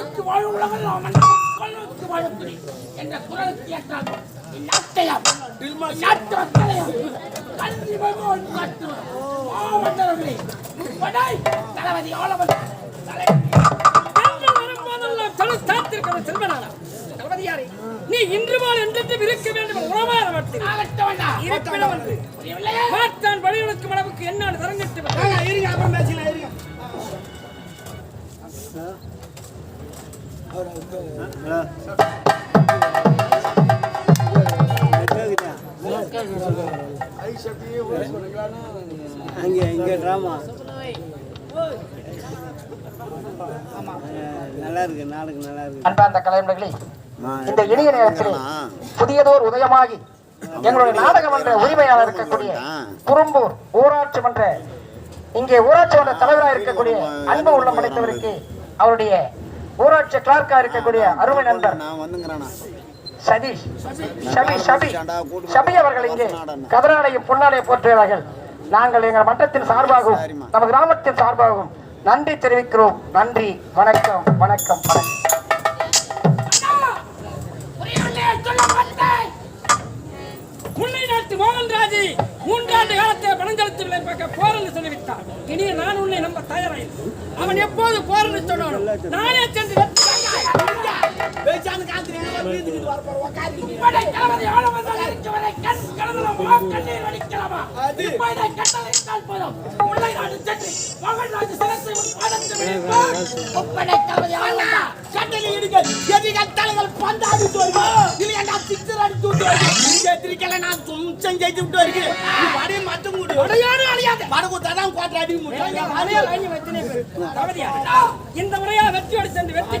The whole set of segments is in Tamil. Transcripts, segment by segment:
நோக்கி வாழும் உலகம் நோக்கி வாழக்கூடிய என்ற குரலுக்கு ஏற்றால் இந்நாட்டையும் நாட்டு மக்களையும் கல்வி மாவட்டங்களே முப்படை தளபதி ஆளவன் செல்வனானா தளபதியாரே, நீ இன்று போல் என்றென்று இருக்க வேண்டும். மாற்றான் வழிகளுக்கு அளவுக்கு என்னான்னு தரங்கிட்டு நல்லா இருக்கு, நாளுக்கு நல்லா இருக்கு. அன்பார்ந்த கலைஞர்களே, இந்த இனிய நேரத்தில் புதியதோர் உதயமாகி எங்களுடைய நாடக மன்ற உரிமையாளர் இருக்கக்கூடிய குறும்பூர் ஊராட்சி மன்ற இங்கே ஊராட்சி மன்ற தலைவராக இருக்கக்கூடிய அன்பு உள்ளம் படைத்தவருக்கு அவருடைய ஊராட்சி கிளார்க்கா இருக்கக்கூடிய அருமை நண்பர் சதீஷ் ஷபி அவர்கள் இங்கே கதராடையும் பொன்னாடையும் போற்றுகிறார்கள். நாங்கள் எங்கள் மன்றத்தின் சார்பாகவும் நம்ம கிராமத்தின் சார்பாகவும் நன்றி தெரிவிக்கிறோம். நன்றி, வணக்கம் வணக்கம் வணக்கம். முல்லை நாட்டு மோகன்ராஜ் 3 ஆண்டு காலத்தை பணஞ்சலத்தில் போர் என்று சொல்லிவிட்டார். இனி நான் உன்னை நம்ப தயாராக. அவன் எப்போது போர் என்று சொன்னாலும் நானே சென்று இந்த முறையாக வெற்றியோடு சென்று வெற்றி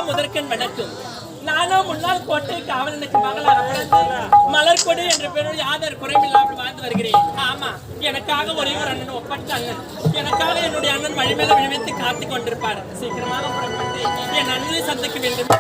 முதற்கண் வணக்கம். நானும் முன்னாள் கோட்டை காவலனுக்கு மகளாக பிறந்து ஆதர் கொடு என்ற பெயரோடு ஆதர் குறைவில்லாமல் வாழ்ந்து வருகிறேன். ஆமா, எனக்காக ஒரே ஒரு அண்ணன், ஒப்பற்ற அண்ணன், எனக்காக என்னுடைய அண்ணன் வழி மேல விழுவித்து காத்து கொண்டிருப்பார். சீக்கிரமாக புறப்பட்டு என் அண்ணனை சந்திக்க வேண்டும்.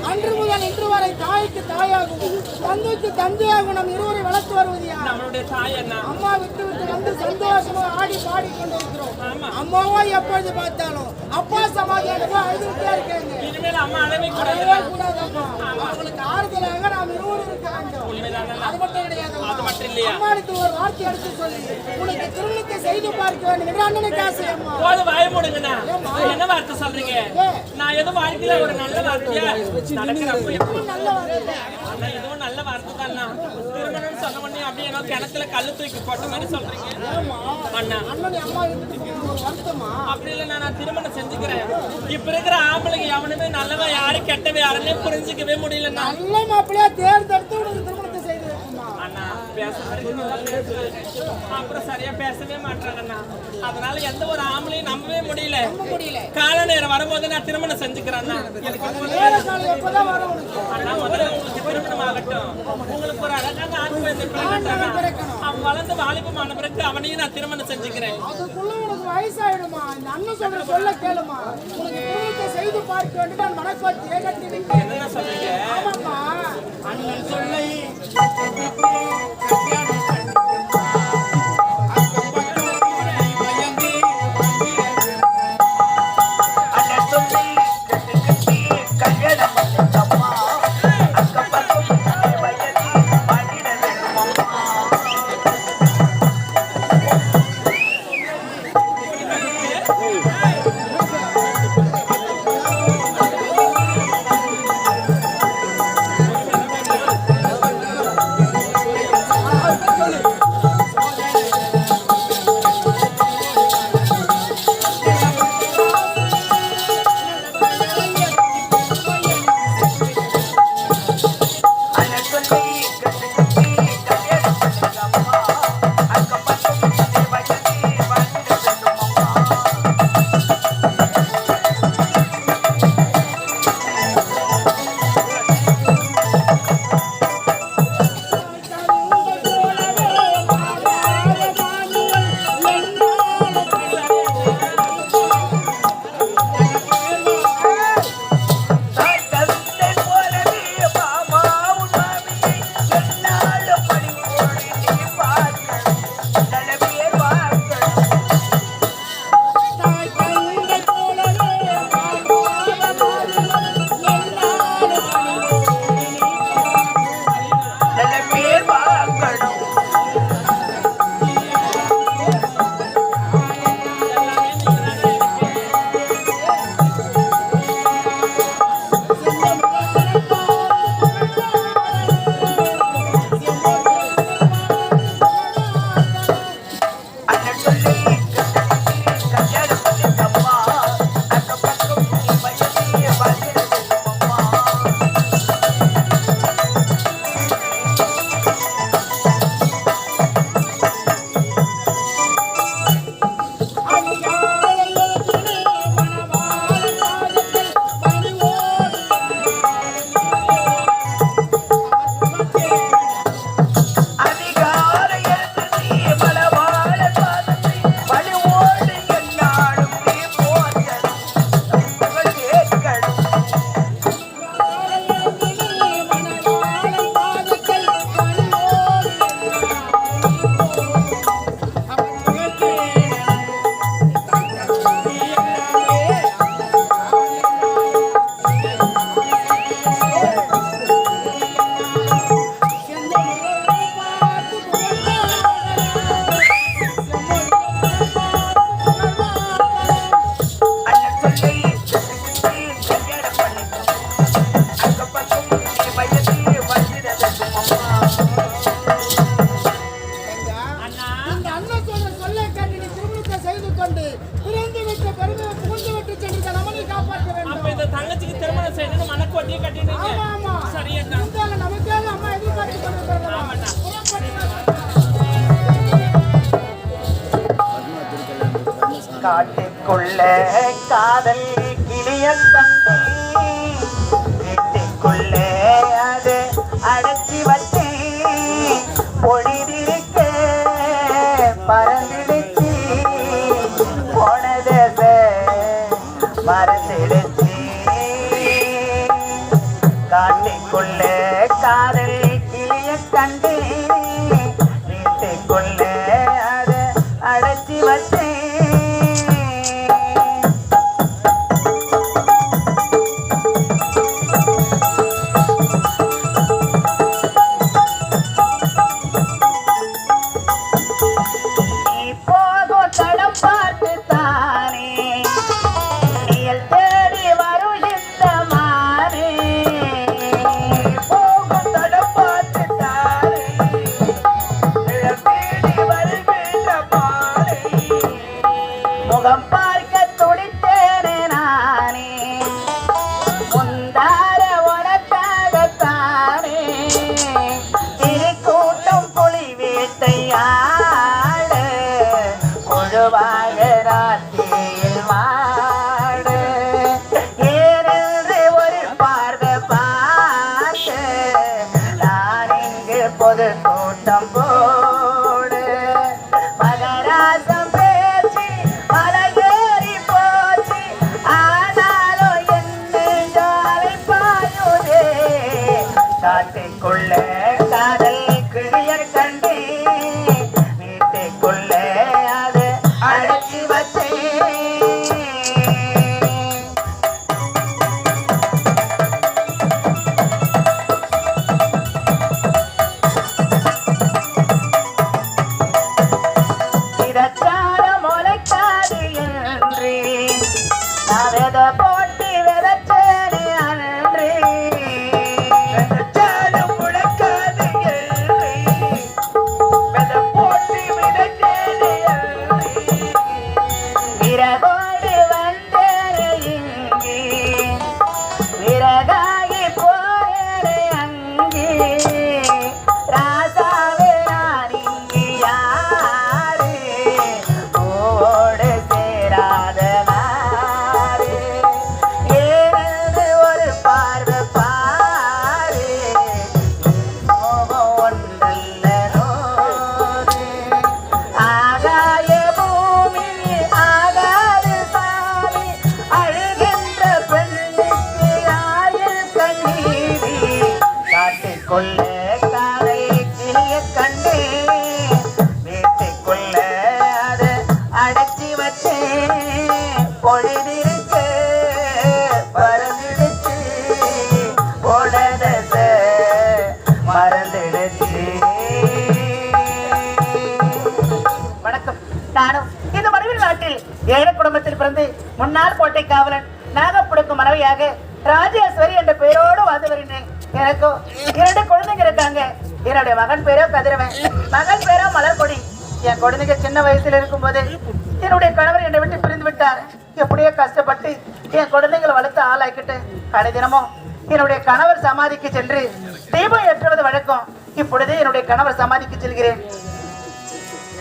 அன்று முதல் இன்று வரை தாய்க்கு தாயாகவும் தந்தைக்கு தந்தையாகவும் நம் இருவரை வளர்த்து வருவது யார்? நம்மளுடைய தாய் அண்ணா. அம்மா விட்டு விட்டு வந்து சந்தோஷமாக ஆடி பாடி கொண்டிருக்கிறோம். அம்மாவா எப்பொழுது பார்த்தாலும் அப்பா சமாதி அழுதுகிட்டே இருக்காங்க. இனிமேல் அம்மா அழவே கூடாது. அவங்களுக்கு ஆறுதலாக நாம் இருவரும் இருக்க வேண்டும். அது மட்டும் கிடையாது. அம்மாளுக்கு ஒரு வார்த்தை எடுத்து சொல்லி உனக்கு திருமணத்தை செய்து பார்க்க வேண்டும் என்று அண்ணனுக்கு ஆசை. அம்மா போது வாய மூடுங்கண்ணா. என்ன வார்த்தை சொல்றீங்க? நான் ஏதோ வாழ்க்கையில ஒரு நல்ல வார்த்தையா நடக்கிறப்ப நல்ல வார்த்தை அண்ணா, இதுவும் நல்ல வார்த்தை தான்ண்ணா. திருமணம் சொன்ன உடனே அப்படியே ஏதோ கிணத்துல கல்லு தூக்கி போட்ட மாதிரி சொல்றீங்க அண்ணா. அண்ணன் அம்மா ஒரு வருத்தமா? அப்படி இல்லை, நான் திருமணம் செஞ்சுக்கிறேன். இப்ப இருக்கிற ஆம்பளைங்க எவனுமே நல்லவன் யாரு கெட்டவன் யாருன்னே புரிஞ்சுக்கவே முடியல. நல்ல மாப்பிள்ளையா தேர்ந்தெடுத்து உனக்கு திருமணத்தை செய்து அண்ணா. அப்புறம் சரியா பேசவே மாட்டாங்கண்ணா. அதனால எந்த ஒரு ஆம்பளையும் நம்பவே முடியல. கால நேரம் வரும்போது நான் திருமணம் செஞ்சுக்கிறேன். அண்ணா, முதல்ல உங்களுக்கு திருமணம் ஆகட்டும். உங்களுக்கு ஒரு அழகான ஆண் குழந்தை பிறக்கட்டும். அவன் வளர்ந்து வாலிபமான பிறகு அவனையும் நான் திருமணம் செஞ்சுக்கிறேன். அதுக்குள்ள உனக்கு வயசாயிடுமா? இந்த அண்ணன் சொல்ல கேளுமா. உனக்கு திருமணத்தை செய்து பார்க்க வேண்டும். நான் மனசாட்சியை கட்டிவிட்டேன். என்ன சொல்றீங்க? ஆமாம்மா, அண்ணன் சொல்லை கொண்டு பிறந்து விட்டு பெருமை புகுந்து விட்டு சென்ற நம்மளை காப்பாற்ற வேண்டும். அப்ப இந்த தங்கச்சிக்கு திருமணம் செய்யணும் மனக்கோட்டியை கட்டினீங்க. ஆமா சரி அண்ணா. நமக்காக அம்மா எதிர்பார்த்து கொண்டிருக்கிறாங்க. ஆமாண்ணா. காட்டுக்குள்ள காதல் கிளிய கண்டு வீட்டுக்குள்ள அது அடைச்சி வச்சு பொழிதிருக்க பறந்துடுச்சு போனத மறந்துடுச்சு. காட்டுக்குள்ள காதல் கிளிய கண்டு வீட்டுக்குள்ள அது அடைச்சி வச்சு பொது கூட்டம் போடு மகராசம் பேச்சு மலையேறி போச்சு ஆனாலும் என்ன அழைப்பாயுதே காட்டுக்குள்ள காதல் கிளிய கண்டு வீட்டுக்குள்ள அது அழைச்சி வச்சே. போட்டி விதச்சேரி அன்றி முழக்காது போட்டி விதச்சேரி விறகோடு வந்தேரு இங்கே விறகாகி போரேரு அங்கே ராசாவே நான் இங்கே யாரு ஓடு சேராத கொள்ள காலை கிளிய கண்டு வீட்டுக்குள்ள அது அடைச்சி வச்சு பொழுதிருக்கு பறந்துடுச்சு போனத மறந்துடுச்சு. வணக்கம். நானும் இந்த மனைவி நாட்டில் ஏழை குடும்பத்தில் பிறந்து முன்னாள் கோட்டை காவலன் நாகப்புடுக்கும் மனைவியாக ராஜேஸ்வரி என்ற பெயரோடு வாழ்ந்து வருகிறேன். எனக்கும் 2 குழந்தைங்க இருக்காங்க. என்னுடைய மகன் பேரோ கதிரவன், மகன் பேரோ மலர்கொடி. என் குழந்தைங்க சின்ன வயசுல இருக்கும் போது என்னுடைய கணவர் என்னை விட்டு பிரிந்து விட்டார். எப்படியோ கஷ்டப்பட்டு என் குழந்தைங்களை வளர்த்து ஆளாக்கிட்டு கடை தினமும் என்னுடைய கணவர் சமாதிக்கு சென்று தீபம் ஏற்றுவது வழக்கம். இப்பொழுது என்னுடைய கணவர் சமாதிக்கு செல்கிறேன்.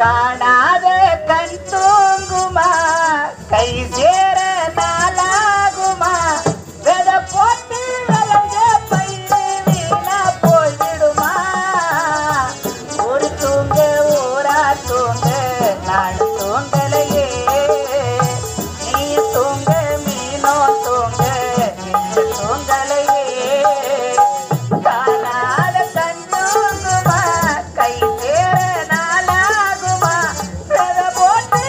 காணாத கண் தூங்குமா கை சேர நாளாகுமா வெத போட்டு வளர்ந்த பயிறு வீணா போய்விடுமா ஒரு தூங்க ஊரா தூங்க நான் தூங்கலையே நீ தூங்க மீனோ தூங்க நீ தூங்கலையே காணாத கண் தூங்குமா கை சேர நாளாகுமா வெத போட்டு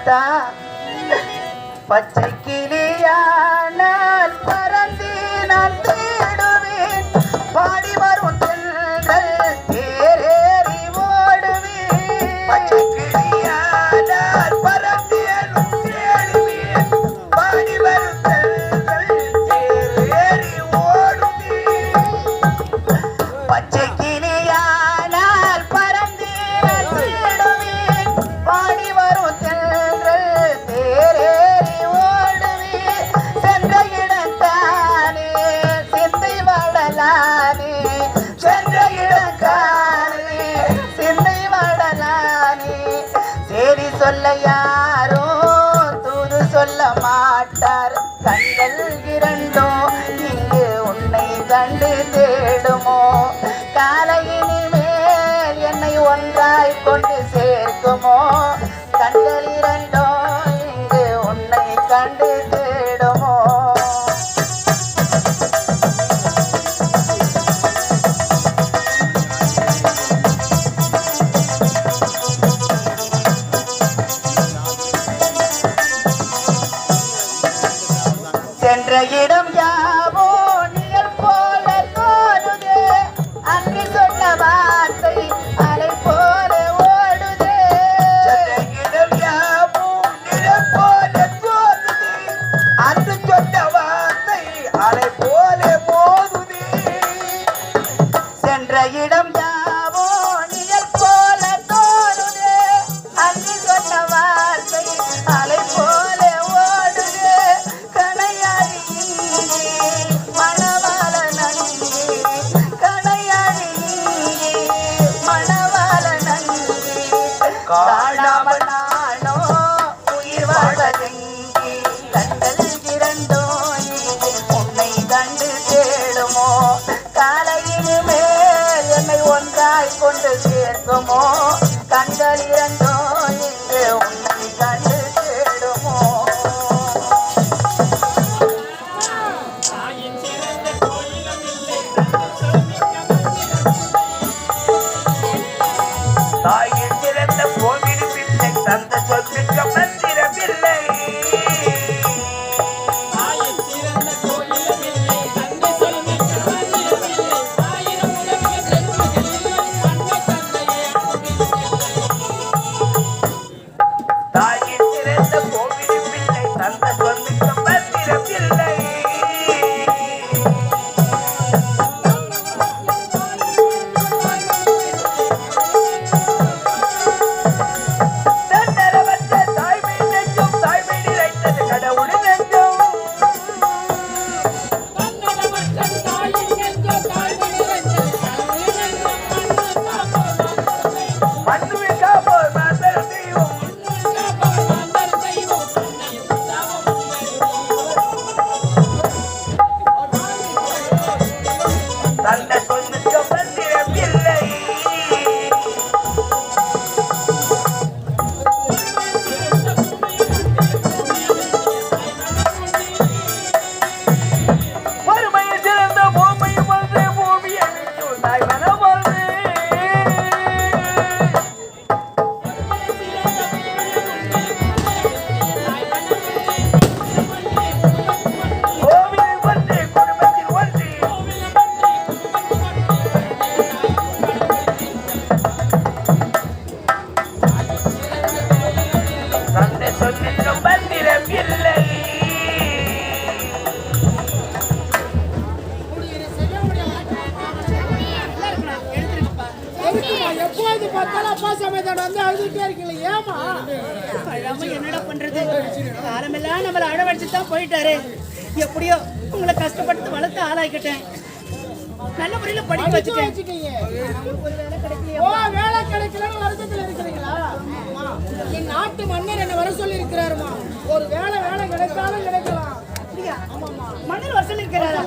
எடுத்தா பச்சை கிளியானால் பறந்து நான் தேடுவேன் பாடி வரும் தென்றல் தேரேறி ஓடுவேன் பச்சை கிளியானால் பறந்து தேடுவேன் பாடி வரும் தென்றல் தேரேறி ஓடுவேன் பச்சை கிளியானால் பறந்து தேடுவேன் பாடி வரும் தென்றல் தேரேறி ஓடுவேன் சென்ற இடத்தானே சிந்தை வாழலானே சென்ற இடத்தானே சிந்தை வாழலானே சேரி சொல்ல யாரும் தூது சொல்ல மாட்டார் கண்கள் இரண்டும் இங்கு உன்னை கண்டு தேடுமோ காலையினி மேல் என்னை ஒன்றாய் கொண்டு சேர்க்குமோ கண்கள் இரண்டும் இங்கு உன்னை கண்டு தேடுமோ சென்ற இடம் யாவோ நிழல் போல தோணுதே அன்று சொன்ன வார்த்தை அலை போல ஓடுதே சென்ற இடம் யாவோ நிழல் போல தோணுதே அன்று சொன்ன வார்த்தை அலை போல மோதுதே சென்ற இடம் யாவோ நிழல் போல தோணுதே அன்று சொன்ன வார்த்தை அலை போல ஓடுதே கணையாடி மணவாள நன்றி கணையாடி மணவாள நன்றி காணாமல் நானோ உயிர் வாழ்வதெங்கி கண்கள் இரண்டோ உன்னை கண்டு தேடுமோ காலையின் மேல் என்னை ஒன்றாய் கொண்டு சேர்க்குமோ கண்கள் இரண்டோ இங்கு உன்னை கண்டு தேடுமோ தாயின் சிறந்த கோயிலும் இல்லை தாயின் சிறந்த கோவிலும் இல்லை தந்த சொல்லுக்கு மந்திரமில்லை தாயின் சிறந்த கோயிலும் இல்லை தந்த சொல்லுக்கு மந்திரமில்லை ஆயிரம் உலகில் பெருமைகளில் அன்னை தந்தையே தாயின் சிறந்த கோவிலும் இல்லை தந்த சொல்லுக்கு மந்திரமில்லை தன்னரவற்ற தாய்மை நெஞ்சம் தாய்மை நிறைந்தது கடவுள் நெஞ்சம் தன்னரவற்ற தாயின் நெஞ்சம் தாய்மை நிறைந்தது கடவுள் நெஞ்சம் மண்ணு காப்போர் மாந்தர் தெய்வம் தந்த சொல்லுக்கு மந்திரமில்லை வறுமையை சிறந்த பூமியும் வந்து பூமியை விட்டு தாய் மனம் வந்து கோவில் வந்து குடும்பத்தில் ஒன்றி தந்தை சொல்லுக்கு மந்திரம் இல்லை எப்போது பார்த்தாலும் அப்பா சமயத்தோட வந்து அழுதுட்டே இருக்கீங்க ஏமா அழாம என்னடா பண்றது காலமெல்லாம் நம்மள அழ வச்சு தான் போயிட்டாரு எப்படியோ உங்களை கஷ்டப்பட்டு வளர்த்து ஆளாக்கிட்டேன் நல்ல முறையில படிக்க வச்சுட்டேன் வச்சுட்டீங்க ஒரு வேலை கிடைக்கலையா ஓ வேலை கிடைக்கலன்னு வருத்தத்துல இருக்கிறீங்களா என் நாட்டு மன்னர் என்ன வர சொல்லி இருக்கிறாருமா ஒரு வேலை கிடைச்சாலும் கிடைக்கலாம் அப்படியா? மன்னர் வசூல் இருக்கிறாரா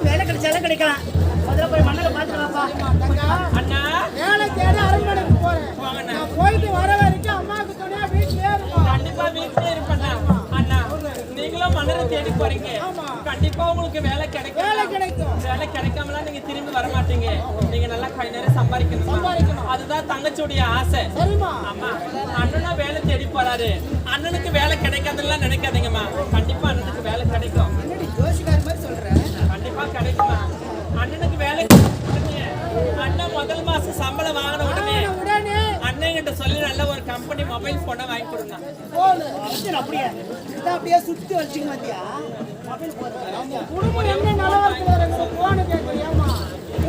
வேலை கிடைச்சாலும் கிடைக்கலாம் முதல்ல போய் மன்னரை பார்த்துட்டு வாப்பா தங்கா, அண்ணா வேலை தேட அரண்மனைக்கு போறேன் போங்கண்ணா. நான் போயிட்டு வர வரைக்கும் அம்மாவுக்கு துணையா வீட்டுலயே இருப்போம் கண்டிப்பா வீட்டுல இருப்பேண்ணா அண்ணா நீங்களும் மன்னரை தேடி போறீங்க ஆமா. கண்டிப்பா உங்களுக்கு வேலை கிடைக்கும் வேலை கிடைக்கும் வேலை கிடைக்காமலாம் நீங்க திரும்பி வர மாட்டீங்க நீங்க நல்லா கை நிறைய சம்பாதிக்கணும் அதுதான் தங்கச்சியுடைய ஆசை சரிம்மா ஆமா அண்ணனா வேலை தேடி போறாரு அண்ணனுக்கு மாதிரிலாம் நினைக்காதீங்கம்மா. கண்டிப்பா அண்ணனுக்கு வேலை கிடைக்கும். என்னடி ஜோசிகார் மாதிரி சொல்ற? கண்டிப்பா கிடைக்குமா? அண்ணனுக்கு வேலை கிடைச்ச உடனே, அண்ணன் முதல் மாசம் சம்பளம் வாங்கின உடனே அண்ணன் கிட்ட சொல்லி நல்ல ஒரு கம்பெனி மொபைல் போனை வாங்கி கொடுங்க. அப்படியே இதான் அப்படியே சுத்தி வச்சுக்க மாட்டியா? குடும்பம் என்ன நல்லா இருக்கு போன கேட்கறியாமா?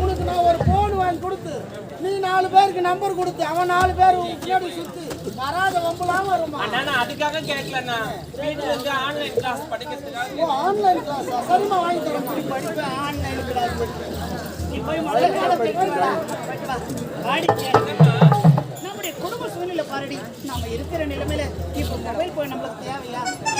உனக்கு நான் ஒரு போன் வாங்கி கொடுத்து நீ 4 பேருக்கு நம்பர் கொடுத்து அவன் 4 பேர் முன்னாடி சுத்தி வராத வம்பலாம் வருமா? அண்ணா நான் அதுக்காக கேட்கலண்ணா. வீட்டுல இருந்து ஆன்லைன் கிளாஸ் படிக்கிறதுக்காக. ஆன்லைன் கிளாஸா? சரிமா வாங்கி தரேன். படிப்பேன் ஆன்லைன் கிளாஸ் நீ போய் முதல்ல நம்முடைய குடும்ப சூழ்நிலை பாருடி. நம்ம இருக்கிற நிலைமையில இப்ப மொபைல் போய் நம்மளுக்கு தேவையா?